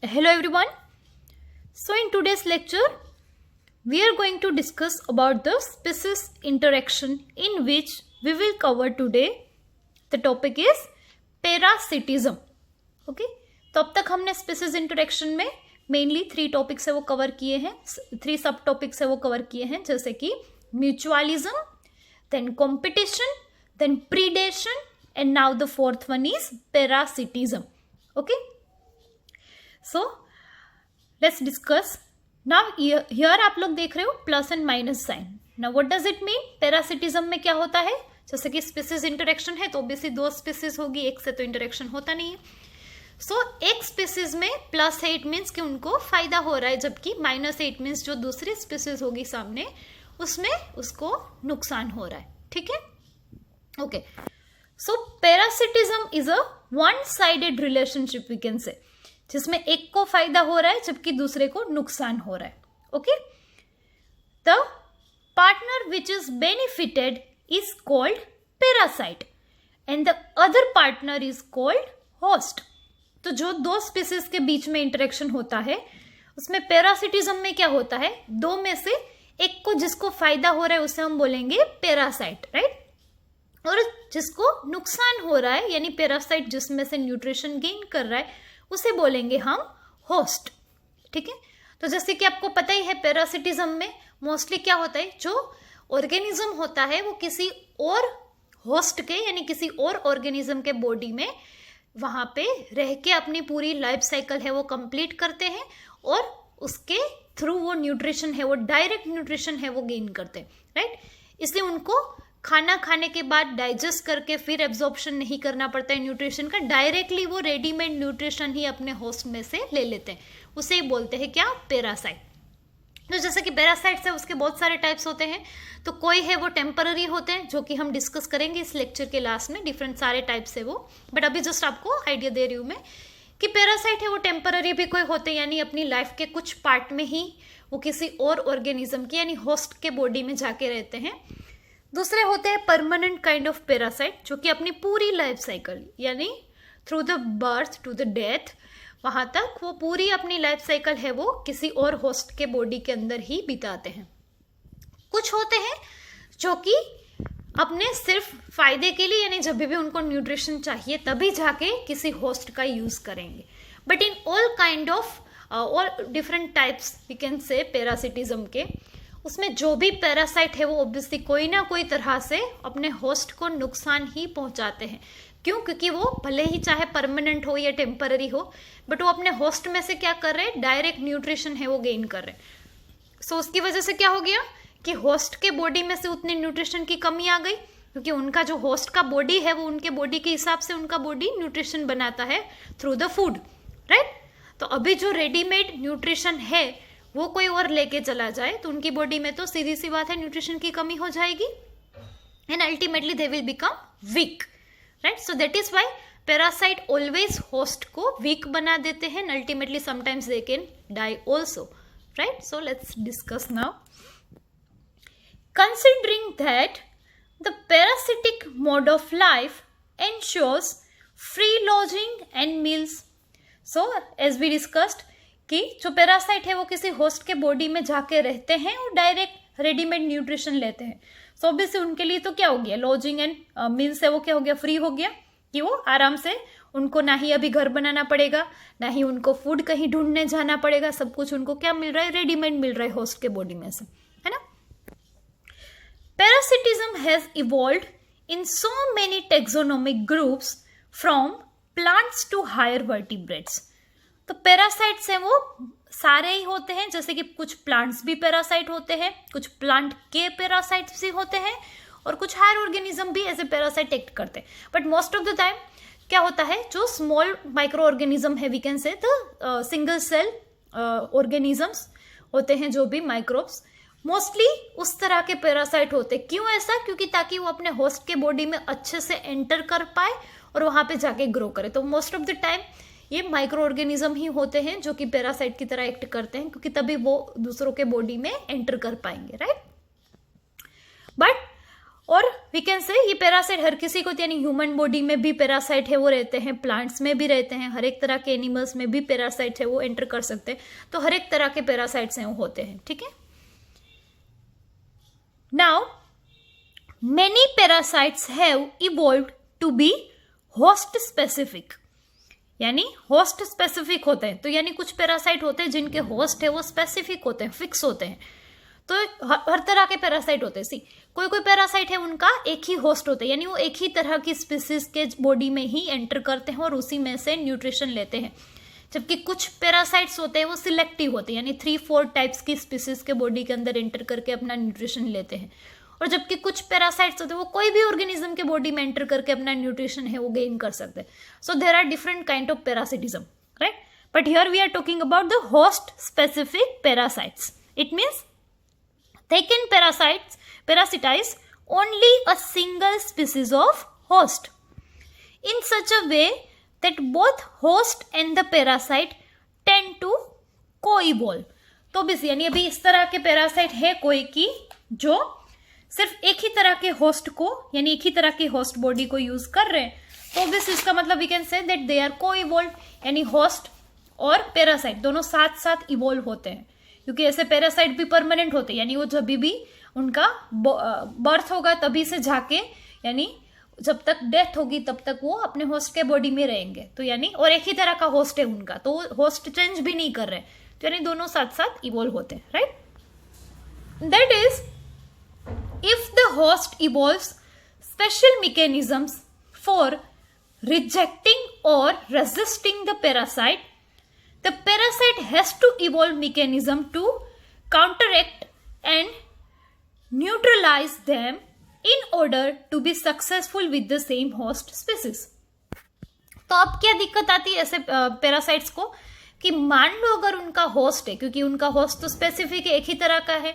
Hello everyone. So in today's lecture, we are going to discuss about the species interaction in which we will cover today. The topic is parasitism. Okay. तो अब तक हमने species interaction में mainly 3 topics है वो cover किए हैं, 3 सब topics है वो cover किए हैं, जैसे कि mutualism, then competition, then predation, and now the fourth one is parasitism. Okay. So let's discuss. Now here आप लोग देख रहे हो plus and minus sign. Now what does it mean? Parasitism में क्या होता है? जैसे कि स्पीसीज इंटरेक्शन है तो ऑब्वियसली 2 स्पीसीज होगी, एक से तो इंटरेक्शन होता नहीं है. सो एक स्पीसीज में प्लस है, इट मीन्स कि उनको फायदा हो रहा है, जबकि माइनस है, इट मीन्स जो दूसरी स्पीसीज होगी सामने उसमें उसको नुकसान हो रहा है. ठीक है, okay. So parasitism is a one sided relationship we can say, जिसमें एक को फायदा हो रहा है जबकि दूसरे को नुकसान हो रहा है. Okay. The partner which is benefited is called parasite and the other partner is called host. तो जो 2 स्पीसीज के बीच में इंटरेक्शन होता है उसमें पैरासिटिज्म में क्या होता है, 2 में से एक को जिसको फायदा हो रहा है उसे हम बोलेंगे पैरासाइट, राइट. और जिसको नुकसान हो रहा है यानी पैरासाइट जिसमें से न्यूट्रिशन गेन कर रहा है उसे बोलेंगे हम होस्ट. ठीक है. तो जैसे कि आपको पता ही है पैरासिटिज्म में मोस्टली क्या होता है, जो ऑर्गेनिज्म होता है वो किसी और होस्ट के यानी किसी और ऑर्गेनिज्म के बॉडी में वहां पे रह के अपनी पूरी लाइफ साइकिल है वो कंप्लीट करते हैं और उसके थ्रू वो न्यूट्रिशन है वो डायरेक्ट न्यूट्रिशन है वो गेन करते हैं, राइट. इसलिए उनको खाना खाने के बाद डाइजेस्ट करके फिर एब्जॉर्प्शन नहीं करना पड़ता है न्यूट्रिशन का, डायरेक्टली वो रेडीमेड न्यूट्रिशन ही अपने होस्ट में से ले लेते हैं. उसे ही बोलते हैं क्या, पैरासाइट. तो जैसे कि पैरासाइट्स है उसके बहुत सारे टाइप्स होते हैं. तो कोई है वो टेम्पररी होते हैं जो कि हम डिस्कस करेंगे इस लेक्चर के लास्ट में, डिफरेंट सारे टाइप्स है वो. बट अभी जस्ट आपको आइडिया दे रही हूँ मैं कि पैरासाइट है वो टेम्पररी भी कोई होते हैं, यानी अपनी लाइफ के कुछ पार्ट में ही वो किसी और ऑर्गेनिज्म की यानी होस्ट के बॉडी में जाके रहते हैं. दूसरे होते हैं परमानेंट काइंड ऑफ पैरासाइट जो कि अपनी पूरी लाइफ साइकिल यानी through the birth to the death वहां तक वो पूरी अपनी लाइफ साइकिल है वो किसी और होस्ट के बॉडी के अंदर ही बिताते हैं. कुछ होते हैं जो कि अपने सिर्फ फायदे के लिए यानी जब भी उनको न्यूट्रिशन चाहिए तभी जाके किसी होस्ट का यूज करेंगे. But in all kind of all different types we can say parasitism के, उसमें जो भी पैरासाइट है वो ऑब्वियसली कोई ना कोई तरह से अपने होस्ट को नुकसान ही पहुंचाते हैं. क्यों? क्योंकि वो भले ही चाहे परमानेंट हो या टेम्पररी हो बट वो अपने होस्ट में से क्या कर रहे हैं, डायरेक्ट न्यूट्रिशन है वो गेन कर रहे हैं. सो उसकी वजह से क्या हो गया कि होस्ट के बॉडी में से उतने न्यूट्रिशन की कमी आ गई, क्योंकि उनका जो होस्ट का बॉडी है वो उनके बॉडी के हिसाब से उनका बॉडी न्यूट्रिशन बनाता है थ्रू द फूड, राइट. तो अभी जो रेडीमेड न्यूट्रिशन है वो कोई और लेके चला जाए तो उनकी बॉडी में तो सीधी सी बात है न्यूट्रिशन की कमी हो जाएगी and ultimately they will become weak, right. So that is why parasite always host को वीक बना देते हैं, ultimately sometimes they can die also, right. So let's discuss now. Considering that the parasitic mode of life ensures free lodging and meals. So as we discussed कि जो parasite है वो किसी host के बॉडी में जाके रहते हैं और डायरेक्ट रेडीमेड न्यूट्रिशन लेते हैं. सो ऑब्वियसली उनके लिए तो क्या हो गया, लॉजिंग एंड मील्स है वो क्या हो गया, फ्री हो गया, कि वो आराम से उनको ना ही अभी घर बनाना पड़ेगा ना ही उनको फूड कहीं ढूंढने जाना पड़ेगा, सब कुछ उनको क्या मिल रहा है, रेडीमेड मिल रहा है होस्ट के बॉडी में से, है ना. Parasitism has evolved in so many taxonomic groups from plants to higher vertebrates. तो पैरासाइट्स हैं वो सारे ही होते हैं, जैसे कि कुछ प्लांट्स भी पैरासाइट होते हैं, कुछ प्लांट के पैरासाइट्स भी होते हैं और कुछ हायर ऑर्गेनिज्म भी एज ए पैरासाइट एक्ट करते हैं. But most of the time क्या होता है, जो स्मॉल माइक्रो ऑर्गेनिज्म है we can say the single cell organisms होते हैं, जो भी माइक्रोब्स मोस्टली उस तरह के पैरासाइट होते हैं. क्यों ऐसा? क्योंकि ताकि वो अपने होस्ट के बॉडी में अच्छे से एंटर कर पाए और वहां पे जाके ग्रो करे. तो मोस्ट ऑफ द टाइम ये माइक्रो ऑर्गेनिज्म ही होते हैं जो कि पैरासाइट की तरह एक्ट करते हैं, क्योंकि तभी वो दूसरों के बॉडी में एंटर कर पाएंगे, राइट. बट और वी कैन से ये पैरासाइट हर किसी को, यानी ह्यूमन बॉडी में भी पैरासाइट है वो रहते हैं, प्लांट्स में भी रहते हैं, हर एक तरह के एनिमल्स में भी पैरासाइट है वो एंटर कर सकते हैं। तो हर एक तरह के पैरासाइट्स हैं वो होते हैं, ठीक है। Now many parasites have evolved to be host specific, यानी होस्ट स्पेसिफिक होते हैं। तो यानी कुछ पैरासाइट होते हैं जिनके होस्ट है वो स्पेसिफिक होते हैं, फिक्स होते हैं। तो हर तरह के पैरासाइट होते हैं। सी कोई कोई पैरासाइट है उनका एक ही होस्ट होता है, यानी वो एक ही तरह की स्पीसीज के बॉडी में ही एंटर करते हैं और उसी में से न्यूट्रिशन लेते हैं। जबकि कुछ पैरासाइट्स होते हैं वो सिलेक्टिव होते हैं, यानी 3-4 टाइप्स की स्पीसीज के बॉडी के अंदर एंटर करके अपना न्यूट्रिशन लेते हैं। और जबकि कुछ पैरासाइट्स होते हैं वो कोई भी ऑर्गेनिज्म के बॉडी में एंटर करके अपना न्यूट्रिशन है वो गेन कर सकते हैं। So there are different kind of parasitism, right. But here we are talking about the host specific parasites. It means they can parasitize only a single species of host in such a way that both host and the parasite tend to co-evolve। तो बस यानी अभी इस तरह के parasite है कोई की जो सिर्फ एक ही तरह के होस्ट को, यानी एक ही तरह की होस्ट बॉडी को यूज कर रहे हैं। तो बस इसका मतलब we can say that they are coevolve, यानी होस्ट और पैरासाइट दोनों साथ साथ इवॉल्व होते हैं। क्योंकि ऐसे पैरासाइट भी परमानेंट होते हैं, यानी वो जब भी उनका बर्थ होगा तभी से जाके, यानी जब तक डेथ होगी तब तक वो अपने होस्ट के बॉडी में रहेंगे। तो यानी और एक ही तरह का होस्ट है उनका, तो होस्ट चेंज भी नहीं कर रहे, तो यानी दोनों साथ साथ इवॉल्व होते हैं, right. That is if the host evolves special mechanisms for rejecting और resisting the parasite, the parasite has to evolve mechanism to counteract and neutralize them in order to be successful with the same host species। तो अब क्या दिक्कत आती है ऐसे parasites को कि मान लो अगर उनका होस्ट है, क्योंकि उनका होस्ट तो स्पेसिफिक है, एक ही तरह का है।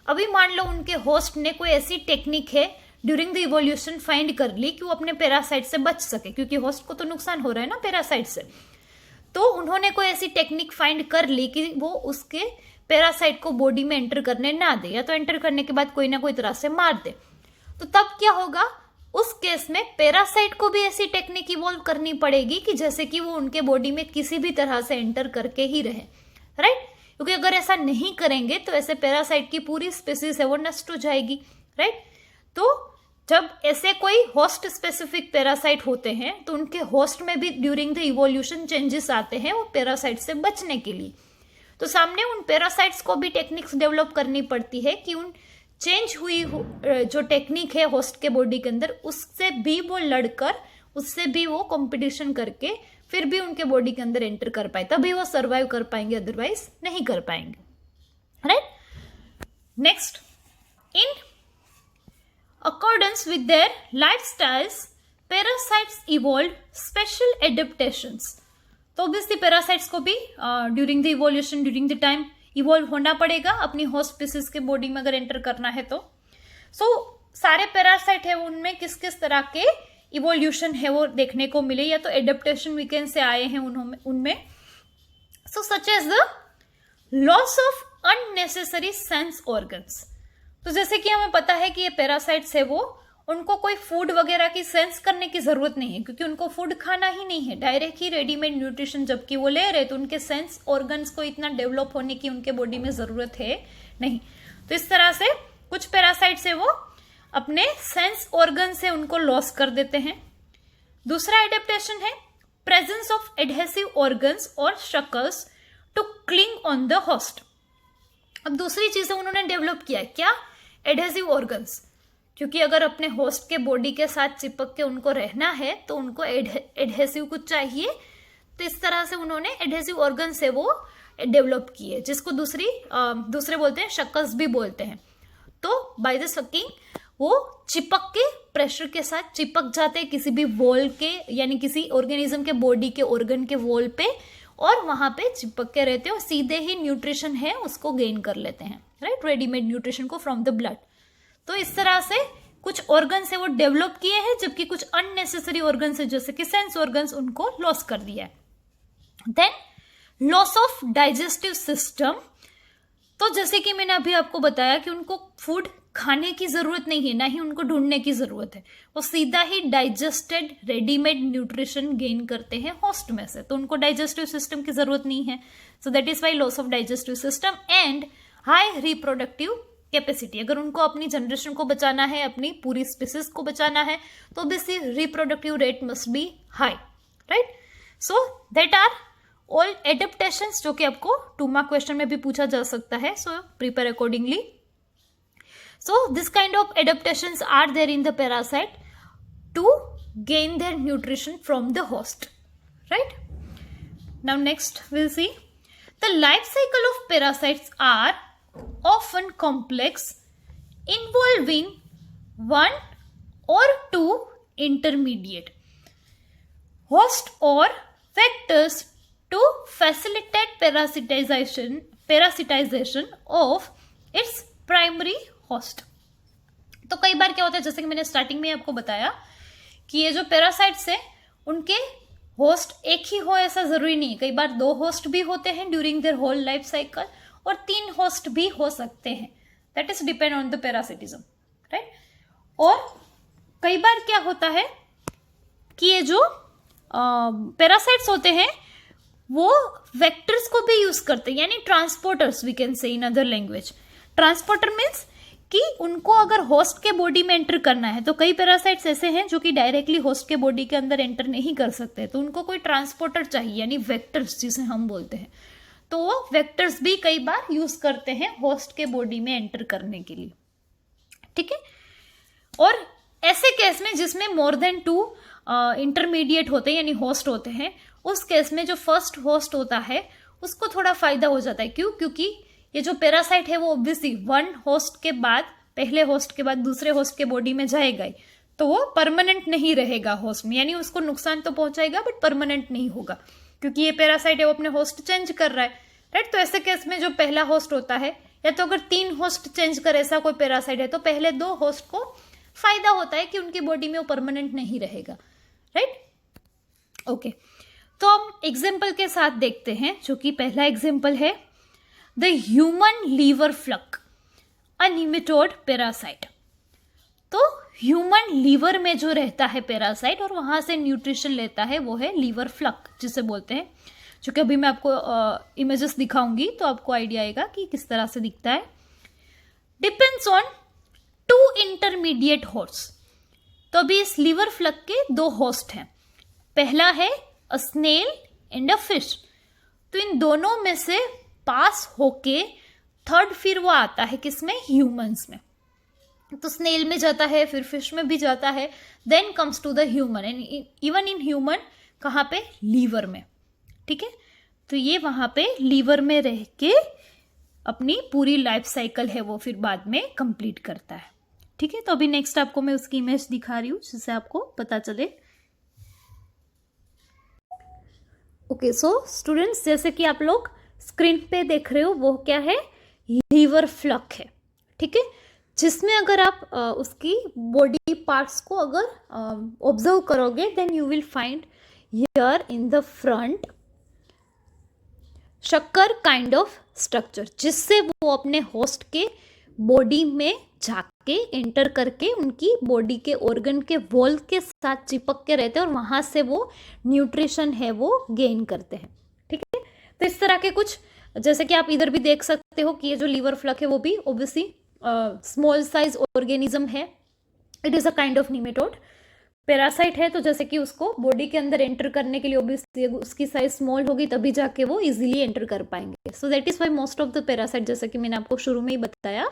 अभी मान लो उनके होस्ट ने कोई ऐसी टेक्निक है ड्यूरिंग द इवोल्यूशन फाइंड कर ली कि वो अपने पैरासाइट से बच सके, क्योंकि होस्ट को तो नुकसान हो रहा है ना पैरासाइट से। तो उन्होंने कोई ऐसी टेक्निक फाइंड कर ली कि वो उसके पैरासाइट को बॉडी में एंटर करने ना दे, या तो एंटर करने के बाद कोई ना कोई तरह से मार दे। तो तब क्या होगा, उस केस में पैरासाइट को भी ऐसी टेक्निक इवॉल्व करनी पड़ेगी कि जैसे कि वो उनके बॉडी में किसी भी तरह से एंटर करके ही रहे, राइट। क्योंकि अगर ऐसा नहीं करेंगे तो ऐसे पैरासाइट की पूरी स्पीसीज है वो नष्ट हो जाएगी, राइट। तो जब ऐसे कोई होस्ट स्पेसिफिक पैरासाइट होते हैं तो उनके होस्ट में भी ड्यूरिंग द इवोल्यूशन चेंजेस आते हैं वो पैरासाइट से बचने के लिए। तो सामने उन पैरासाइट्स को भी टेक्निक्स डेवलप करनी पड़ती है कि उन चेंज हुई जो टेक्निक है होस्ट के बॉडी के अंदर उससे भी वो लड़कर, उससे भी वो कंपटीशन करके फिर भी उनके बॉडी के अंदर एंटर कर पाए, तभी वो सर्वाइव कर पाएंगे, अदरवाइज नहीं कर पाएंगे, right. Next, in accordance with their lifestyles, parasites evolved special adaptations। तो ऑब्वियसली पैरासाइट्स को भी during the evolution, during the time evolve होना पड़ेगा अपनी होस्ट स्पीसीज के बॉडी में अगर एंटर करना है तो। सारे पैरासाइट है उनमें किस किस तरह के इवोल्यूशन है वो देखने को मिले, या तो एडेप्टेशन वीकेंड से आए हैं उनमें। Such as the loss of unnecessary sense organs. तो जैसे कि हमें पता है कि ये पैरासाइट्स है वो, उनको कोई फूड वगैरह की सेंस करने की जरूरत नहीं है, क्योंकि उनको फूड खाना ही नहीं है, डायरेक्ट ही रेडीमेड न्यूट्रिशन जबकि वो ले रहे, तो उनके सेंस ऑर्गन्स को इतना डेवलप होने की उनके बॉडी में जरूरत है नहीं। तो इस तरह से कुछ पैरासाइट्स है वो अपने सेंस ऑर्गन से उनको लॉस कर देते हैं। दूसरा एडेप्टेशन है प्रेजेंस ऑफ एडहेसिव ऑर्गन्स और शक्ल्स to cling on the host. अब दूसरी चीजें उन्होंने डेवलप किया है, क्या, एडहेसिव ऑर्गन्स, क्योंकि अगर अपने होस्ट के बॉडी के साथ चिपक के उनको रहना है तो उनको एडहेसिव कुछ चाहिए। तो इस तरह से उन्होंने एडहेसिव ऑर्गन से वो डेवलप किए, जिसको दूसरे बोलते हैं शक्ल्स भी बोलते हैं। तो बाय द सकिंग वो चिपक के प्रेशर के साथ चिपक जाते हैं किसी भी वॉल के, यानी किसी ऑर्गेनिज्म के बॉडी के ऑर्गन के वॉल पे, और वहां पे चिपक के रहते हैं और सीधे ही न्यूट्रिशन है उसको गेन कर लेते हैं, राइट, रेडीमेड न्यूट्रिशन को फ्रॉम द ब्लड। तो इस तरह से कुछ ऑर्गन से वो डेवलप किए हैं, जबकि कुछ अननेसेसरी ऑर्गन से जैसे कि सेंस ऑर्गन्स उनको लॉस कर दिया है। Then loss of digestive system. तो जैसे कि मैंने अभी आपको बताया कि उनको फूड खाने की जरूरत नहीं है, ना ही उनको ढूंढने की जरूरत है, वो सीधा ही डाइजेस्टेड रेडीमेड न्यूट्रिशन गेन करते हैं होस्ट में से, तो उनको डाइजेस्टिव सिस्टम की जरूरत नहीं है. So that is why loss of digestive system and high reproductive capacity. अगर उनको अपनी जनरेशन को बचाना है, अपनी पूरी स्पीसीज को बचाना है, तो obviously reproductive rate must be high, right. So that are all adaptations जो कि आपको 2 मार्क क्वेश्चन में भी पूछा जा सकता है. So prepare accordingly. So this kind of adaptations are there in the parasite to gain their nutrition from the host, right? Now next we'll see the life cycle of parasites are often complex, involving 1 or 2 intermediate host or vectors to facilitate parasitization of its primary host. तो कई बार क्या होता है, जैसे कि मैंने starting में आपको बताया कि ये जो पैरासाइट्स है उनके होस्ट एक ही हो ऐसा जरूरी नहीं है. कई बार 2 होस्ट भी होते हैं during their whole life cycle और 3 होस्ट भी हो सकते हैं. That is depend on the parasitism, right. और कई बार क्या होता है कि ये जो पैरासाइट्स होते हैं वो वेक्टर्स को भी यूज करते हैं, यानी transporters we can say in other language. Transporter means कि उनको अगर होस्ट के बॉडी में एंटर करना है, तो कई पैरासाइट्स ऐसे हैं जो कि डायरेक्टली होस्ट के बॉडी के अंदर एंटर नहीं कर सकते, तो उनको कोई ट्रांसपोर्टर चाहिए, यानी वेक्टर्स जिसे हम बोलते हैं. तो वो वेक्टर्स भी कई बार यूज करते हैं होस्ट के बॉडी में एंटर करने के लिए, ठीक है. और ऐसे केस में जिसमें मोर देन 2 इंटरमीडिएट होते हैं यानी होस्ट होते हैं, उस केस में जो फर्स्ट होस्ट होता है उसको थोड़ा फायदा हो जाता है. क्यों? क्योंकि ये जो पैरासाइट है वो ऑब्वियसली 1 होस्ट के बाद, पहले होस्ट के बाद दूसरे होस्ट के बॉडी में जाएगा ही, तो वो परमानेंट नहीं रहेगा होस्ट में, यानी उसको नुकसान तो पहुंचाएगा बट परमानेंट नहीं होगा, क्योंकि ये पैरासाइट है वो अपने होस्ट चेंज कर रहा है, राइट. तो ऐसे केस में जो पहला होस्ट होता है, या तो अगर 3 होस्ट चेंज कर ऐसा कोई पैरासाइट है, तो पहले 2 होस्ट को फायदा होता है कि उनकी बॉडी में वो परमानेंट नहीं रहेगा, राइट. ओके, तो हम एग्जाम्पल के साथ देखते हैं, जो कि पहला एग्जाम्पल है the human liver fluke, a nematode parasite. तो ह्यूमन लीवर में जो रहता है पैरासाइट और वहां से न्यूट्रिशन लेता है वो है लीवर फ्लक जिसे बोलते हैं, जो कि अभी मैं आपको इमेजेस दिखाऊंगी तो आपको आइडिया आएगा कि किस तरह से दिखता है. Depends on 2 intermediate host. तो अभी इस लीवर फ्लक के 2 होस्ट हैं. पहला है a snail and a fish. तो इन दोनों में से पास होके थर्ड फिर वो आता है किसमें? ह्यूमंस में. तो स्नेल में जाता है, फिर फिश में भी जाता है, then comes to the human. And even in human कहाँ पे? लीवर में, ठीक है. तो ये वहां पे लीवर में रह के अपनी पूरी लाइफ साइकिल है वो फिर बाद में कंप्लीट करता है, ठीक है. तो अभी नेक्स्ट आपको मैं उसकी इमेज दिखा रही हूँ जिससे आपको पता चले. ओके, सो स्टूडेंट्स, जैसे कि आप लोग स्क्रीन पे देख रहे हो वो क्या है? लीवर फ्लक है, ठीक है. जिसमें अगर आप उसकी बॉडी पार्ट्स को अगर ऑब्जर्व करोगे then you will find here in the front sucker kind of structure, जिससे वो अपने होस्ट के बॉडी में जाके एंटर करके उनकी बॉडी के ऑर्गन के वॉल के साथ चिपक के रहते हैं और वहां से वो न्यूट्रिशन है वो गेन करते हैं, ठीक है. तो इस तरह के कुछ, जैसे कि आप इधर भी देख सकते हो कि ये जो लीवर फ्लक है वो भी ऑब्वियसली स्मॉल साइज ऑर्गेनिज्म है. It is a kind of nematode. Parasite है तो जैसे कि उसको बॉडी के अंदर एंटर करने के लिए ऑब्वियसली उसकी साइज स्मॉल होगी तभी जाके वो इजीली एंटर कर पाएंगे. सो that is why most of the parasite, जैसे कि मैंने आपको शुरू में ही बताया,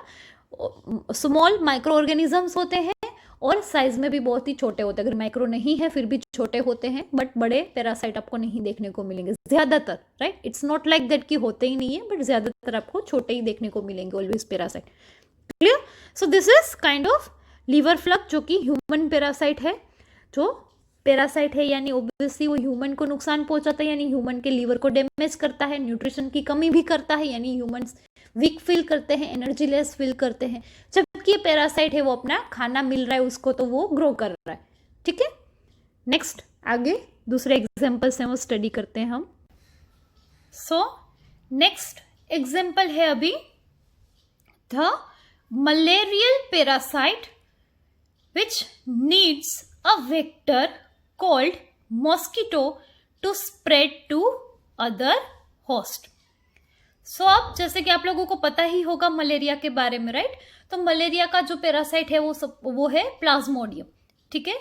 स्मॉल माइक्रो ऑर्गेनिजम्स होते हैं और साइज में भी बहुत ही छोटे होते हैं. अगर माइक्रो नहीं है फिर भी छोटे होते हैं, बट बड़े पैरासाइट आपको नहीं देखने को मिलेंगे ज्यादातर, right. It's not like that कि होते ही नहीं है, बट ज्यादातर आपको छोटे ही देखने को मिलेंगे always parasite. Clear? So this is kind of liver fluke जो कि ह्यूमन पैरासाइट है. जो पैरासाइट है यानी ऑब्वियसली वो ह्यूमन को नुकसान पहुंचाता है, यानी ह्यूमन के लीवर को डैमेज करता है, न्यूट्रिशन की कमी भी करता है, यानी ह्यूमंस वीक फील करते हैं, एनर्जी लेस फील करते हैं. जबकि ये पैरासाइट है वो अपना खाना मिल रहा है उसको तो वो ग्रो कर रहा है, ठीक है. नेक्स्ट आगे दूसरे एग्जाम्पल से वो स्टडी करते हैं हम. सो नेक्स्ट एग्जाम्पल है अभी the malarial parasite which needs a vector called mosquito to spread to other host. सो अब जैसे कि आप लोगों को पता ही होगा मलेरिया के बारे में, राइट? तो मलेरिया का जो पैरासाइट है वो है प्लाज्मोडियम, ठीक है?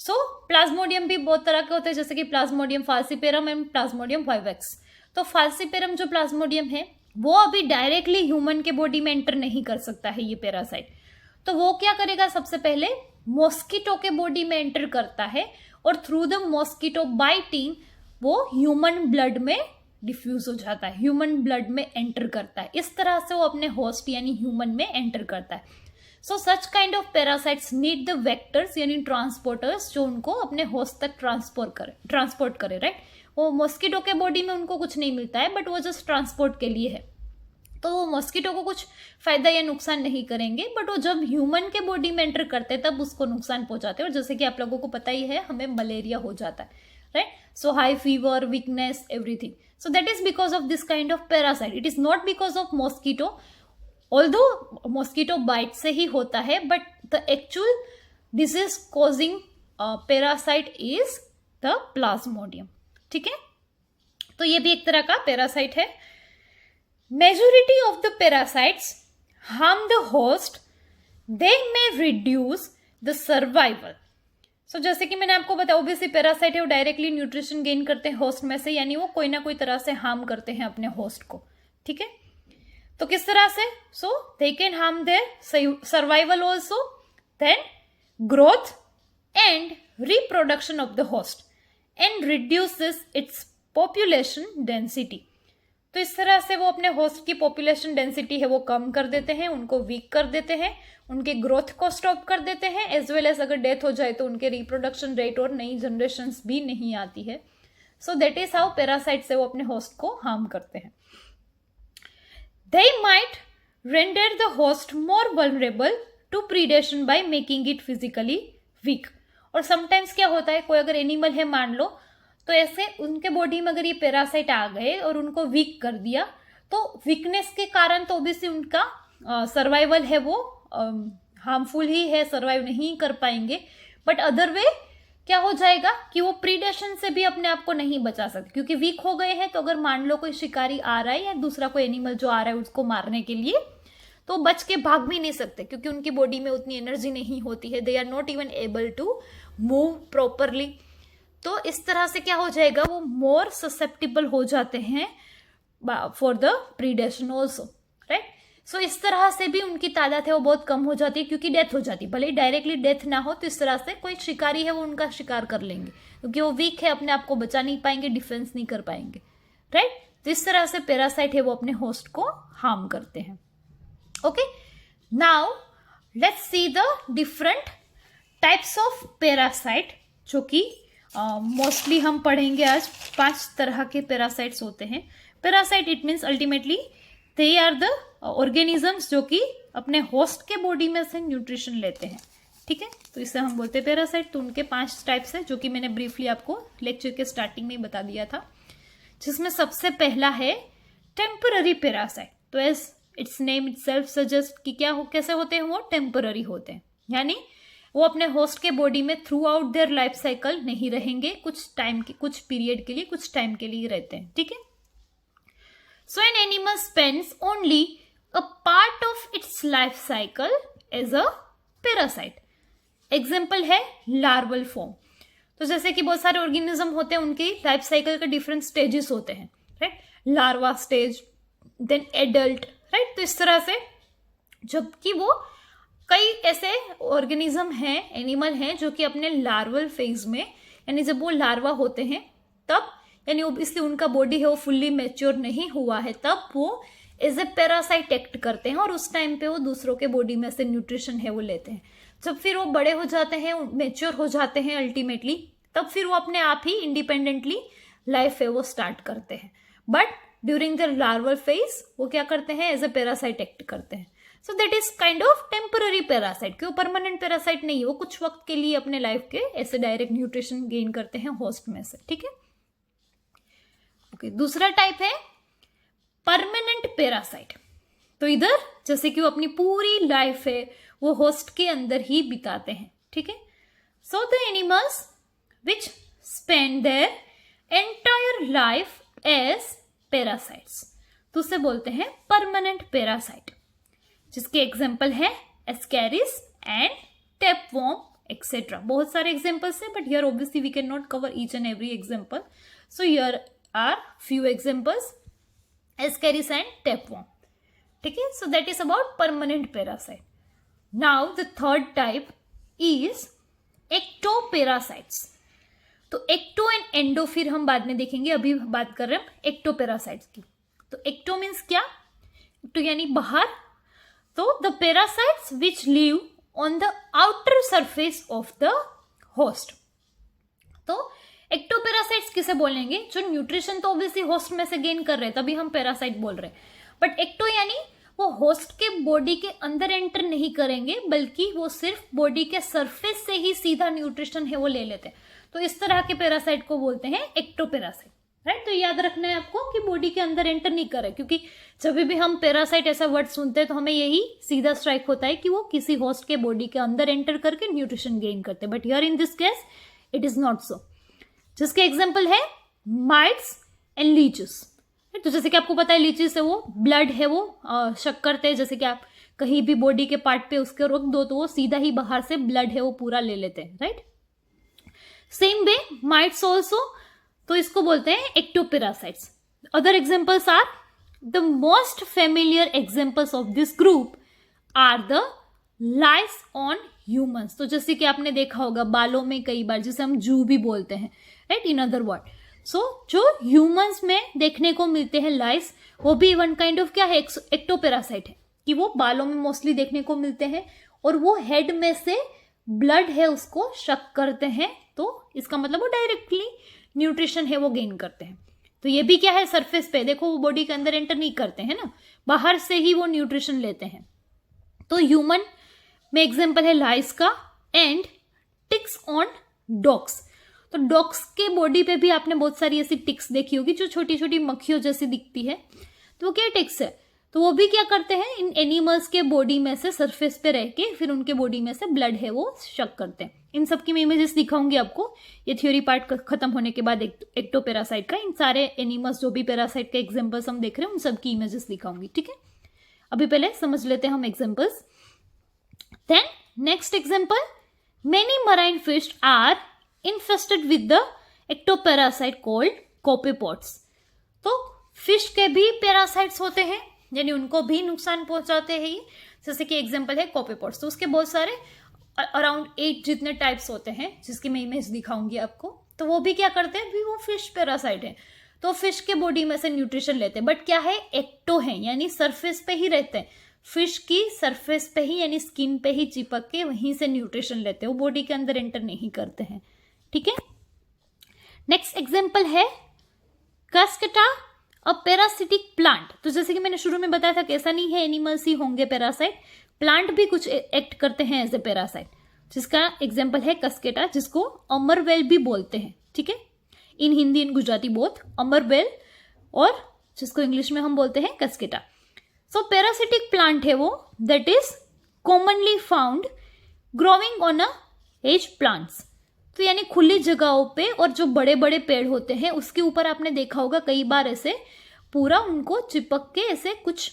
सो प्लाज्मोडियम भी बहुत तरह के होते हैं, जैसे कि Plasmodium falciparum and Plasmodium vivax. तो फाल्सिपेरम जो प्लाज्मोडियम है वो अभी डायरेक्टली ह्यूमन के बॉडी में एंटर नहीं कर सकता है ये पैरासाइट. तो वो क्या करेगा, सबसे पहले मॉस्किटो के बॉडी में एंटर करता है और थ्रू द मॉस्किटो बाइटिंग वो ह्यूमन ब्लड में डिफ्यूज हो जाता है, ह्यूमन ब्लड में एंटर करता है. इस तरह से वो अपने होस्ट यानी ह्यूमन में एंटर करता है. So such kind of parasites need the vectors यानी ट्रांसपोर्टर्स जो उनको अपने होस्ट तक ट्रांसपोर्ट करे, राइट? वो मॉस्किटो के बॉडी में उनको कुछ नहीं मिलता है, बट वो जस्ट ट्रांसपोर्ट के लिए है. तो वो मॉस्किटो को कुछ फायदा या नुकसान नहीं करेंगे, बट वो जब ह्यूमन के बॉडी में एंटर करते हैं तब उसको नुकसान पहुंचाते हैं. और जैसे कि आप लोगों को पता ही है, हमें मलेरिया हो जाता है, right? So high fever, weakness, everything. So that is because of this kind of parasite. It is not because of mosquito, although mosquito bite से ही होता है, but the actual disease causing parasite is the plasmodium. ठीक है? तो ये भी एक तरह का पैरासाइट है. Majority of the parasites harm the host. They may reduce the survival. सो जैसे कि मैंने आपको बताया, ओबीसी पैरासाइट है, वो डायरेक्टली न्यूट्रिशन गेन करते हैं होस्ट में से, यानी वो कोई ना कोई तरह से हार्म करते हैं अपने होस्ट को, ठीक है? तो किस तरह से? So they can harm their survival also, then growth and reproduction of the host and reduces its population density. तो इस तरह से वो अपने होस्ट की पॉपुलेशन डेंसिटी है वो कम कर देते हैं, उनको वीक कर देते हैं, उनके ग्रोथ को स्टॉप कर देते हैं, एज वेल एज अगर डेथ हो जाए तो उनके रिप्रोडक्शन रेट और नई जनरेशन भी नहीं आती है. So that is how parasite से वो अपने होस्ट को हार्म करते हैं. They might render the host more vulnerable to predation by making it physically weak. और समटाइम्स क्या होता है, कोई अगर एनिमल है मान लो, तो ऐसे उनके बॉडी में अगर ये पैरासाइट आ गए और उनको वीक कर दिया, तो वीकनेस के कारण तो ऑब्वियसली उनका सर्वाइवल है वो हार्मफुल ही है, सर्वाइव नहीं कर पाएंगे. बट अदर वे क्या हो जाएगा कि वो प्रीडेशन से भी अपने आप को नहीं बचा सकते, क्योंकि वीक हो गए हैं. तो अगर मान लो कोई शिकारी आ रहा है या दूसरा कोई एनिमल जो आ रहा है उसको मारने के लिए, तो बच के भाग भी नहीं सकते, क्योंकि उनकी बॉडी में उतनी एनर्जी नहीं होती है. They are not even able to move properly. तो इस तरह से क्या हो जाएगा, वो मोर ससेप्टिबल हो जाते हैं for the predation also, right? So इस तरह से भी उनकी तादाद है वो बहुत कम हो जाती है, क्योंकि डेथ हो जाती है. भले ही डायरेक्टली डेथ ना हो, तो इस तरह से कोई शिकारी है वो उनका शिकार कर लेंगे, क्योंकि वो वीक है, अपने आप को बचा नहीं पाएंगे, डिफेंस नहीं कर पाएंगे, राइट? तो इस तरह से पैरासाइट है वो अपने होस्ट को हार्म करते हैं. Okay, now let's see the different types of parasite, जो कि मोस्टली हम पढ़ेंगे आज. 5 तरह के पैरासाइट्स होते हैं. Parasite it means ultimately they are the organisms जो कि अपने होस्ट के बॉडी में से न्यूट्रिशन लेते हैं, ठीक है? तो इसे हम बोलते हैं पैरासाइट. तो उनके 5 टाइप्स है, जो कि मैंने ब्रीफली आपको लेक्चर के स्टार्टिंग में ही बता दिया था, जिसमें सबसे पहला है टेम्पररी पैरासाइट. तो as its name itself suggest कि क्या हो, कैसे होते हैं वो, टेम्पररी होते हैं, यानी वो अपने होस्ट के बॉडी में through out their life cycle नहीं रहेंगे, कुछ टाइम के, कुछ पीरियड के लिए, कुछ टाइम के लिए रहते हैं, ठीक है? So an animal spends only a part of its life cycle as a parasite. Example है लार्वल फॉर्म. तो जैसे कि बहुत सारे ऑर्गेनिज्म होते हैं, उनकी लाइफ साइकिल के डिफरेंट स्टेजेस होते हैं, right? Larva stage, then adult, right? तो इस तरह से जबकि वो कई ऐसे ऑर्गेनिज्म हैं, एनिमल हैं, जो कि अपने लार्वल फेज में, यानी जब वो लार्वा होते हैं तब, यानी इसलिए उनका बॉडी है वो फुल्ली मैच्योर नहीं हुआ है, तब वो एज ए पैरासाइट एक्ट करते हैं और उस टाइम पे वो दूसरों के बॉडी में से न्यूट्रिशन है वो लेते हैं. जब फिर वो बड़े हो जाते हैं, मैच्योर हो जाते हैं अल्टीमेटली, तब फिर वो अपने आप ही इंडिपेंडेंटली लाइफ है वो स्टार्ट करते हैं. But during the larval phase वो क्या करते हैं, एज ए पैरासाइट एक्ट करते हैं. सो that is kind of temporary parasite. क्यों? परमानेंट पैरासाइट नहीं, वो कुछ वक्त के लिए अपने लाइफ के ऐसे डायरेक्ट न्यूट्रिशन गेन करते हैं होस्ट में से, ठीक है? ओके, दूसरा टाइप है परमानेंट पैरासाइट. तो इधर जैसे कि वो अपनी पूरी लाइफ है वो होस्ट के अंदर ही बिताते हैं, ठीक है। So the animals which spend their entire life as parasites, तो उसे बोलते हैं परमानेंट पैरासाइट, जिसके एग्जाम्पल है एस्कैरिस एंड टैपवॉर्म एक्सेट्रा। बहुत सारे एग्जाम्पल्स है, but here obviously we can not cover each and every example, so here are few examples, ascaris and tapeworm, ठीक है। So that is about permanent parasite. Now the third type is ectoparasites. तो ecto and endo फिर हम बाद में देखेंगे, अभी बात कर रहे हैं एक्टोपैरासाइट्स की। तो एक्टो मीन्स क्या, एक्टो यानी बाहर, तो the parasites which live on the outer surface of the host. तो एक्टोपैरासाइट्स किसे बोलेंगे, जो न्यूट्रिशन तो ऑब्वियसली होस्ट में से गेन कर रहे हैं, तभी हम पैरासाइट बोल रहे हैं। बट एक्टो यानी वो होस्ट के बॉडी के अंदर एंटर नहीं करेंगे, बल्कि वो सिर्फ बॉडी के सरफेस से ही सीधा न्यूट्रिशन है वो ले लेते हैं। तो इस तरह के पैरासाइट को बोलते हैं एक्टोपैरासाइट, राइट। तो याद रखना है आपको कि बॉडी के अंदर एंटर नहीं करे, क्योंकि जब भी हम पैरासाइट ऐसा वर्ड सुनते हैं तो हमें यही सीधा स्ट्राइक होता है कि वो किसी होस्ट के बॉडी के अंदर एंटर करके न्यूट्रिशन गेन करते हैं, but here in this case it is not so. जिसके एग्जाम्पल है माइट्स एंड लीचेस। तो जैसे कि आपको पता है लीचेस है वो ब्लड है वो शक करते हैं, जैसे कि आप कहीं भी बॉडी के पार्ट पे उसके रोक दो तो वो सीधा ही बाहर से ब्लड है वो पूरा ले लेते हैं, राइट। सेम वे माइट्स ऑल्सो, तो इसको बोलते हैं ectoparasites. Other examples are the most familiar examples of this group are the lice on humans. तो जैसे कि आपने देखा होगा बालों में कई बार, जिसे हम जू भी बोलते हैं, राइट, इन अदर वर्ड। सो जो ह्यूमंस में देखने को मिलते हैं लाइस, वो भी वन काइंड ऑफ क्या है, एक्टोपैरासाइट है, कि वो बालों में मोस्टली देखने को मिलते हैं और वो हेड में से ब्लड है उसको शक करते हैं, तो इसका मतलब वो डायरेक्टली न्यूट्रिशन है वो गेन करते हैं। तो ये भी क्या है, सरफेस पे, देखो वो बॉडी के अंदर एंटर नहीं करते हैं ना, बाहर से ही वो न्यूट्रिशन लेते हैं। तो ह्यूमन में एग्जाम्पल है लाइस का एंड टिक्स ऑन डॉग्स। तो डॉग्स के बॉडी पे भी आपने बहुत सारी ऐसी टिक्स देखी होगी जो छोटी छोटी मक्खियों जैसी दिखती है, तो वो क्या टिक्स है, तो वो भी क्या करते हैं, इन एनिमल्स के बॉडी में से सरफेस पे रह के फिर उनके बॉडी में से ब्लड है वो शक करते हैं। इन सब की मैं इमेजेस दिखाऊंगी आपको, ये थ्योरी पार्ट खत्म होने के बाद एक्टोपैरासाइट का, इन सारे एनिमल्स जो भी पैरासाइट के एग्जाम्पल्स हम देख रहे हैं उन सब की इमेजेस दिखाऊंगी, ठीक है। अभी पहले समझ लेते हैं हम examples. Then next example, many marine fish are infested with the ectoparasite called copepods। तो फिश के भी पैरासाइट्स होते हैं, यानी उनको भी नुकसान पहुंचाते हैं ये, जैसे कि एग्जांपल है कोपेपॉड्स। तो उसके बहुत सारे अराउंड 8 जितने टाइप्स होते हैं, जिसकी मैं इमेज दिखाऊंगी आपको। तो वो भी क्या करते हैं, भी वो फिश पैरासाइट है, तो फिश के बॉडी में से न्यूट्रिशन लेते हैं, बट क्या है, एक्टो है, यानी सरफेस पे ही रहते हैं, फिश की सरफेस पे ही यानी स्किन पे ही चिपक के वहीं से न्यूट्रिशन लेते हैं, वो बॉडी के अंदर एंटर नहीं करते हैं, ठीक है। नेक्स्ट एग्जाम्पल है कस्केटा, अ पैरासिटिक प्लांट। तो जैसे कि मैंने शुरू में बताया था कि ऐसा नहीं है एनिमल्स ही होंगे पैरासाइट, प्लांट भी कुछ एक्ट करते हैं एज ए पैरासाइट, जिसका एग्जाम्पल है कस्केटा, जिसको अमरवेल भी बोलते हैं, ठीक है। इन हिंदी इन गुजराती बोथ, अमरवेल और जिसको इंग्लिश में हम बोलते हैं कस्केटा। सो पैरासिटिक प्लांट है वो, that is commonly found growing on a hedge plants. तो यानी खुली जगहों पे और जो बड़े बड़े पेड़ होते हैं उसके ऊपर आपने देखा होगा कई बार ऐसे पूरा उनको चिपक के ऐसे कुछ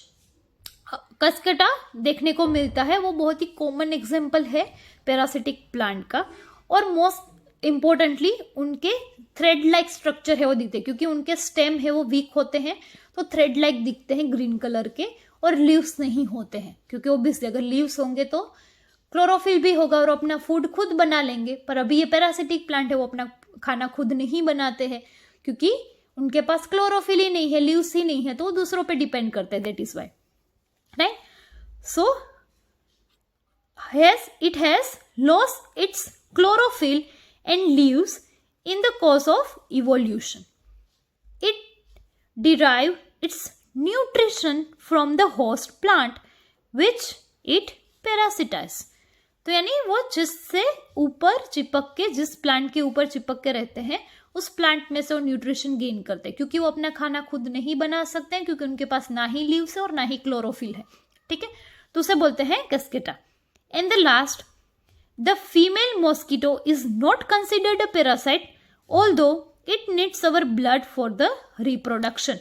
कस्केटा देखने को मिलता है, वो बहुत ही कॉमन एग्जाम्पल है पैरासिटिक प्लांट का। और मोस्ट इम्पोर्टेंटली उनके थ्रेड लाइक स्ट्रक्चर है वो दिखते हैं, क्योंकि उनके स्टेम है वो वीक होते हैं, तो थ्रेड लाइक दिखते हैं ग्रीन कलर के, और लीव्स नहीं होते हैं, क्योंकि ऑब्वियसली अगर लीव्स होंगे तो क्लोरोफिल भी होगा और अपना फूड खुद बना लेंगे। पर अभी ये पैरासिटिक प्लांट है वो अपना खाना खुद नहीं बनाते हैं, क्योंकि उनके पास क्लोरोफिल ही नहीं है, लीव्स ही नहीं है, तो वो दूसरों पे डिपेंड करते हैं, that is why, right. So it has lost its chlorophyll and leaves in the course of evolution. It derived its nutrition from the host plant which it parasitizes. तो यानी वो जिससे ऊपर चिपक के, जिस प्लांट के ऊपर चिपक के रहते हैं उस प्लांट में से वो न्यूट्रिशन गेन करते हैं, क्योंकि वो अपना खाना खुद नहीं बना सकते हैं, क्योंकि उनके पास ना ही लीव्स है और ना ही क्लोरोफिल है, ठीक है। तो उसे बोलते हैं cuscuta. And the last, the female mosquito is not considered a parasite although it needs our blood for the reproduction.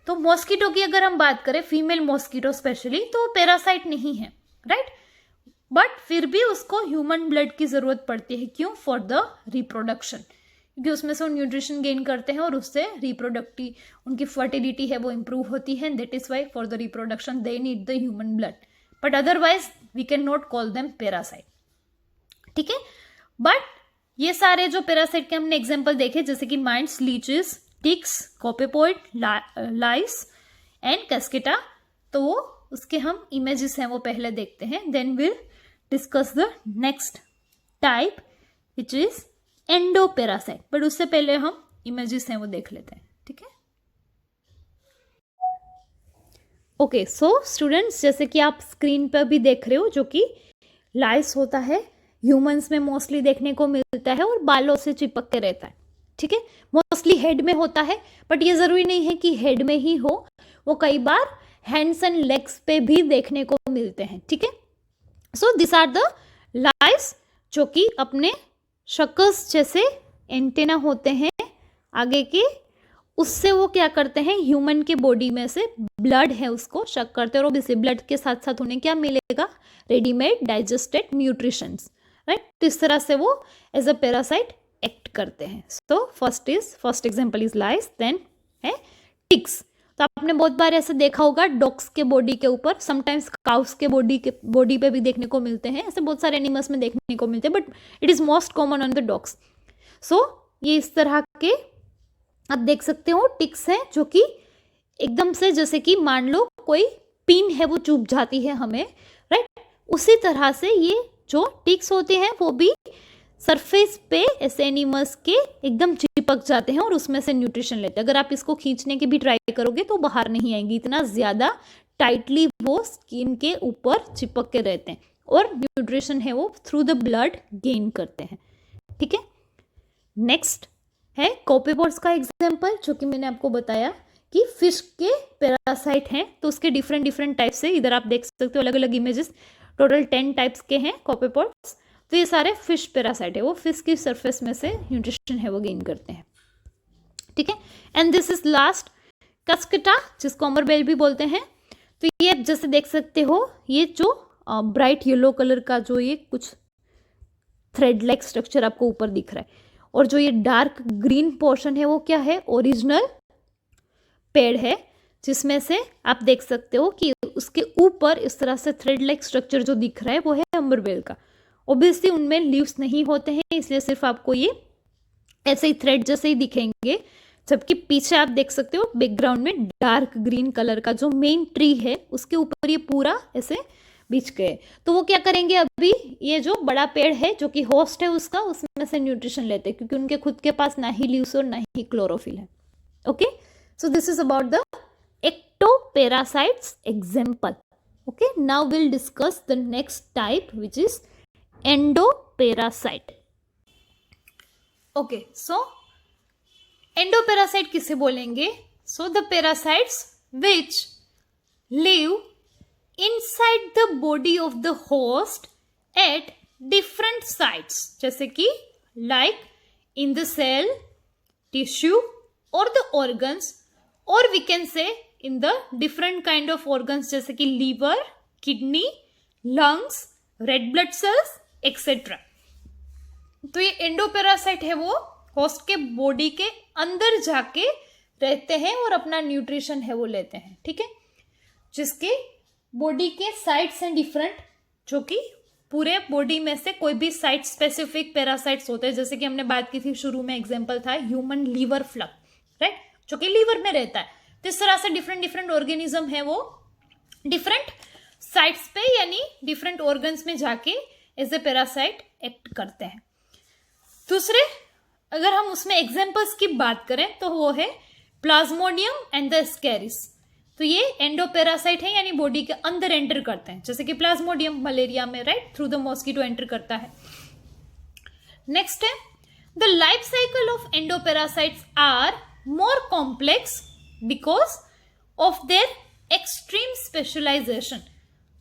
तो मॉस्किटो की अगर हम बात करें, फीमेल मॉस्किटो स्पेशली, तो पैरासाइट नहीं है, राइट, बट फिर भी उसको ह्यूमन ब्लड की जरूरत पड़ती है। क्यों? फॉर द रिप्रोडक्शन, क्योंकि उसमें से वो न्यूट्रिशन गेन करते हैं और उससे रिप्रोडक्टिव उनकी फर्टिलिटी है वो इंप्रूव होती है। That is why for the reproduction they need the human blood, but otherwise we can not call them parasite, ठीक है। बट ये सारे जो पैरासाइट के हमने एग्जाम्पल देखे, जैसे कि mites, leeches, ticks, copepod, lice and cuscuta, तो वो उसके हम इमेजेस हैं वो पहले देखते हैं, then will discuss the next type which is endoparasite. But उससे पहले हम इमेजेस हैं वो देख लेते हैं, ठीक है। ओके, सो स्टूडेंट्स, जैसे कि आप स्क्रीन पर भी देख रहे हो, जो कि लाइस होता है, ह्यूमंस में मोस्टली देखने को मिलता है और बालों से चिपक के रहता है, ठीक है। मोस्टली हेड में होता है, बट ये जरूरी नहीं है कि हेड में ही हो, वो कई बार हैंड्स एंड लेग्स पे भी देखने को मिलते हैं, ठीक है। सो दिस आर द लाइस, जो कि अपने शकस जैसे एंटेना होते हैं आगे के, उससे वो क्या करते हैं, ह्यूमन के बॉडी में से ब्लड है उसको शक करते हैं, और इसी ब्लड के साथ साथ उन्हें क्या मिलेगा, रेडीमेड डाइजेस्टेड न्यूट्रिशंस, राइट। तो इस तरह से वो एज अ पैरासाइट एक्ट करते हैं। So first example is lice, then है टिक्स। तो आपने बहुत बार ऐसे देखा होगा डॉग्स के बॉडी के ऊपर, समटाइम्स काउस के बॉडी पे भी देखने को मिलते हैं, ऐसे बहुत सारे एनिमल्स में देखने को मिलते हैं, but it is most common on the dogs. So ये इस तरह के आप देख सकते हो टिक्स हैं, जो कि एकदम से, जैसे कि मान लो कोई पिन है वो चुभ जाती है हमें, राइट, उसी तरह से ये जो टिक्स होते हैं वो भी सरफेस पे ऐसे एनिमल्स के एकदम चिपक जाते हैं और उसमें से न्यूट्रिशन लेते हैं। अगर आप इसको खींचने की भी ट्राई करोगे तो बाहर नहीं आएंगी, इतना ज़्यादा टाइटली वो स्किन के ऊपर चिपक के रहते हैं, और न्यूट्रिशन है वो थ्रू द ब्लड गेन करते हैं, ठीक है। नेक्स्ट है कॉपेपॉड्स का एग्जाम्पल, जो कि मैंने आपको बताया कि फिश के पैरासाइट हैं, तो उसके डिफरेंट टाइप्स है। इधर आप देख सकते हो अलग अलग इमेजेस, टोटल 10 टाइप्स के हैं कॉपेपॉड्स। तो ये सारे फिश पैरासाइट है, वो फिश की सरफेस में से न्यूट्रिशन है वो गेन करते हैं, ठीक है। एंड दिस इज लास्ट कैस्केटा, जिसको अमरबेल भी बोलते हैं। तो ये जैसे देख सकते हो, ये जो ब्राइट येलो कलर का जो ये कुछ थ्रेड लाइक स्ट्रक्चर आपको ऊपर दिख रहा है, और जो ये डार्क ग्रीन पोर्शन है वो क्या है, ओरिजिनल पेड़ है, जिसमें से आप देख सकते हो कि उसके ऊपर इस तरह से थ्रेड लाइक स्ट्रक्चर जो दिख रहा है वो है अमरबेल का। ऑब्वियसली उनमें लीव्स नहीं होते हैं, इसलिए सिर्फ आपको ये ऐसे ही थ्रेड जैसे ही दिखेंगे, जबकि पीछे आप देख सकते हो बैकग्राउंड में डार्क ग्रीन कलर का जो मेन ट्री है उसके ऊपर ये पूरा ऐसे बिछ गए। तो वो क्या करेंगे, अभी ये जो बड़ा पेड़ है जो कि होस्ट है उसका, उसमें से न्यूट्रिशन लेते हैं, क्योंकि उनके खुद के पास ना ही लीव्स और ना ही क्लोरोफिल है। Okay, so this is about the ectoparasaits example. Okay, now we'll discuss the next type, which is endoparasite. Okay, so endoparasite किसे बोलेंगे? So the parasites which live inside the body of the host at different sites, जैसे कि like in the cell, tissue or the organs, or we can say in the different kind of organs जैसे कि liver, kidney, lungs, red blood cells, etc. तो ये endoparasite है वो host के body के अंदर जाके रहते हैं और अपना न्यूट्रिशन है वो लेते हैं, ठीक है, जिसके बॉडी के साइट्स हैं डिफरेंट, जो कि पूरे बॉडी में से कोई भी साइट स्पेसिफिक पैरासाइट्स होते हैं, जैसे कि हमने बात की थी शुरू में, एग्जांपल था ह्यूमन लीवर फ्लग, राइट, जो कि लीवर में रहता है। तो इस तरह से डिफरेंट ऑर्गेनिज्म है वो डिफरेंट साइट्स पे यानी डिफरेंट ऑर्गन्स में जाके एज ए पैरासाइट एक्ट करते हैं। दूसरे अगर हम उसमें एग्जांपल्स की बात करें तो वो है प्लाज्मोडियम एंड द एस्केरिस। तो ये एंडोपैरासाइट है यानी बॉडी के अंदर एंटर करते हैं, जैसे कि प्लाज्मोडियम मलेरिया में, right, through the mosquito enter करता है। नेक्स्ट है The life cycle of endoparasites are more complex because of their extreme specialization.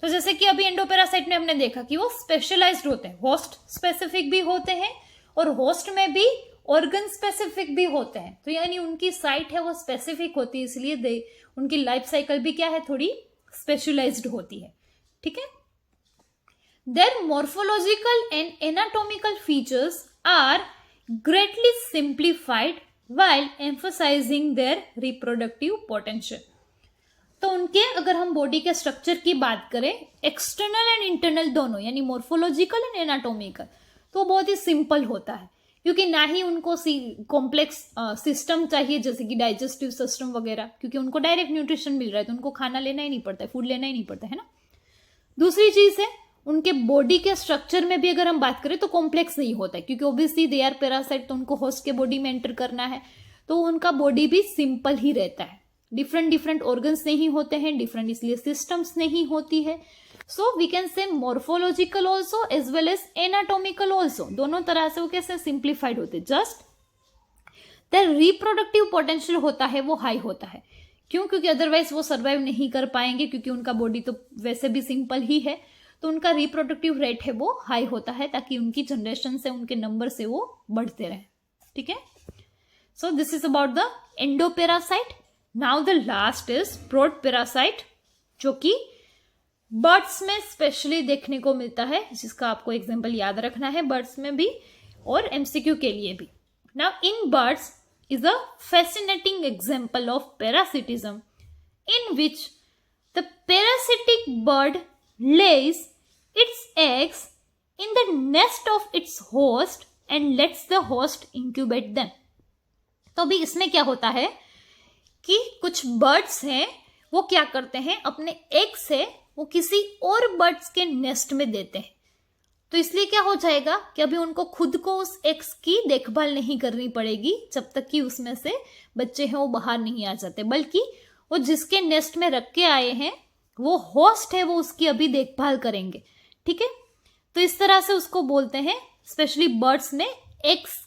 तो जैसे कि अभी एंडोपेरासाइट में हमने देखा कि वो स्पेशलाइज्ड होते हैं, होस्ट स्पेसिफिक भी होते हैं और होस्ट में भी ऑर्गन स्पेसिफिक भी होते हैं. तो यानी उनकी साइट है वो स्पेसिफिक होती है, इसलिए उनकी लाइफ साइकिल भी क्या है, थोड़ी स्पेशलाइज्ड होती है. ठीक है. Their morphological and anatomical features are greatly simplified while emphasizing their reproductive potential. तो उनके अगर हम बॉडी के स्ट्रक्चर की बात करें, एक्सटर्नल एंड इंटरनल दोनों, यानी मोर्फोलॉजिकल एंड एनाटोमिकल, तो बहुत ही सिंपल होता है, क्योंकि ना ही उनको कॉम्प्लेक्स सिस्टम चाहिए जैसे कि डाइजेस्टिव सिस्टम वगैरह, क्योंकि उनको डायरेक्ट न्यूट्रिशन मिल रहा है तो उनको खाना लेना ही नहीं पड़ता है, फूड लेना ही नहीं पड़ता है ना. दूसरी चीज है, उनके बॉडी के स्ट्रक्चर में भी अगर हम बात करें तो कॉम्प्लेक्स नहीं होता है, क्योंकि ऑब्वियसली दे आर पैरासाइट, तो उनको होस्ट के बॉडी में एंटर करना है, तो उनका बॉडी भी सिंपल ही रहता है. डिफरेंट ऑर्गन्स नहीं होते हैं, डिफरेंट इसलिए सिस्टम्स नहीं होती है. So we can say morphological also as well as anatomical also, दोनों तरह से वो कैसे सिंप्लीफाइड होते हैं. जस्ट देयर रिप्रोडक्टिव पोटेंशियल होता है वो हाई होता है. क्यों? क्योंकि अदरवाइज वो सर्वाइव नहीं कर पाएंगे, क्योंकि उनका बॉडी तो वैसे भी सिंपल ही है, तो उनका रिप्रोडक्टिव रेट है वो हाई होता है, ताकि उनकी जनरेशन से, उनके नंबर से वो बढ़ते रहे. ठीक है. So this is about the endoparasite. Now the last is protoparasite, जो कि बर्ड्स में स्पेशली देखने को मिलता है, जिसका आपको एग्जांपल याद रखना है बर्ड्स में भी और एमसीक्यू के लिए भी. Now in birds is a fascinating example of parasitism in which the parasitic bird lays its eggs in the nest of its host and lets the host incubate them. तो अभी इसमें क्या होता है कि कुछ बर्ड्स हैं वो क्या करते हैं, अपने एग से वो किसी और बर्ड्स के नेस्ट में देते हैं. तो इसलिए क्या हो जाएगा कि अभी उनको खुद को उस एग्स की देखभाल नहीं करनी पड़ेगी जब तक कि उसमें से बच्चे हैं वो बाहर नहीं आ जाते, बल्कि वो जिसके नेस्ट में रख के आए हैं वो होस्ट है, वो उसकी अभी देखभाल करेंगे. ठीक है. तो इस तरह से उसको बोलते हैं, स्पेशली बर्ड्स में एग्स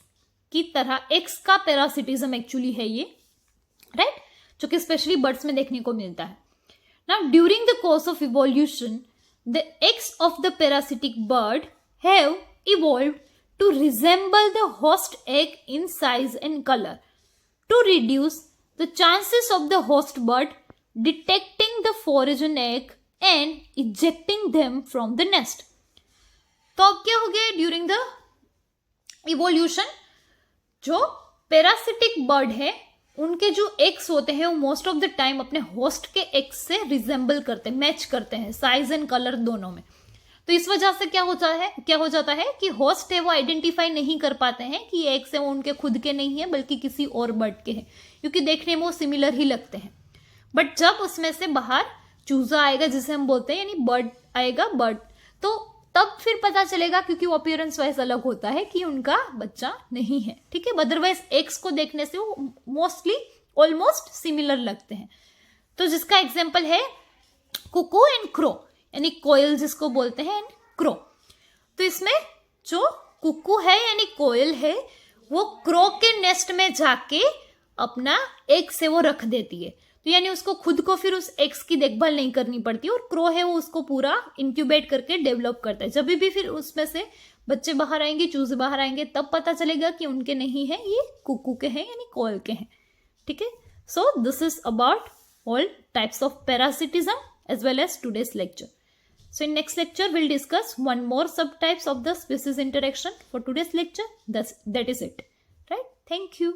की तरह, एग्स का पैरासिटिज्म एक्चुअली है ये, राइट, जो कि स्पेशली बर्ड्स में देखने को मिलता है. Now during the course of evolution, the eggs of the parasitic bird have evolved to resemble the host egg in size and color to reduce the chances of the host bird detecting the foreign egg and ejecting them from the nest. तो अब क्या हो गया, during the evolution जो parasitic bird है उनके जो eggs होते हैं वो मोस्ट ऑफ द टाइम अपने होस्ट के एग्स से रिजेंबल करते हैं, मैच करते हैं साइज एंड कलर दोनों में. तो इस वजह से क्या हो जाता है कि होस्ट है वो आइडेंटिफाई नहीं कर पाते हैं कि ये एग्स है वो उनके खुद के नहीं है बल्कि किसी और बर्ड के हैं, क्योंकि देखने में वो सिमिलर ही लगते हैं. बट जब उसमें से बाहर चूजा आएगा, जिसे हम बोलते हैं, यानी बर्ड आएगा, बर्ड, तो तब फिर पता चलेगा, क्योंकि वो अपीयरेंस वाइज अलग होता है, कि उनका बच्चा नहीं है. ठीक है. अदरवाइज एग्स को देखने से वो मोस्टली ऑलमोस्ट सिमिलर लगते हैं. तो जिसका एग्जांपल है कुकू एंड क्रो, यानी कोयल जिसको बोलते हैं, एंड क्रो. तो इसमें जो कुकू है यानी कोयल है वो क्रो के नेस्ट में जाके अपना एग से वो रख देती है. तो यानी उसको खुद को फिर उस एग्स की देखभाल नहीं करनी पड़ती, और क्रो है वो उसको पूरा इंक्यूबेट करके डेवलप करता है. जब भी फिर उसमें से बच्चे बाहर आएंगे, चूजे बाहर आएंगे, तब पता चलेगा कि उनके नहीं है, ये कुकू के हैं यानी कोयल के हैं. ठीक है. So this is about all types of parasitism as well as today's lecture. So in next lecture we'll discuss one more subtypes of the species interaction. For today's lecture, that is it. Right? Thank you.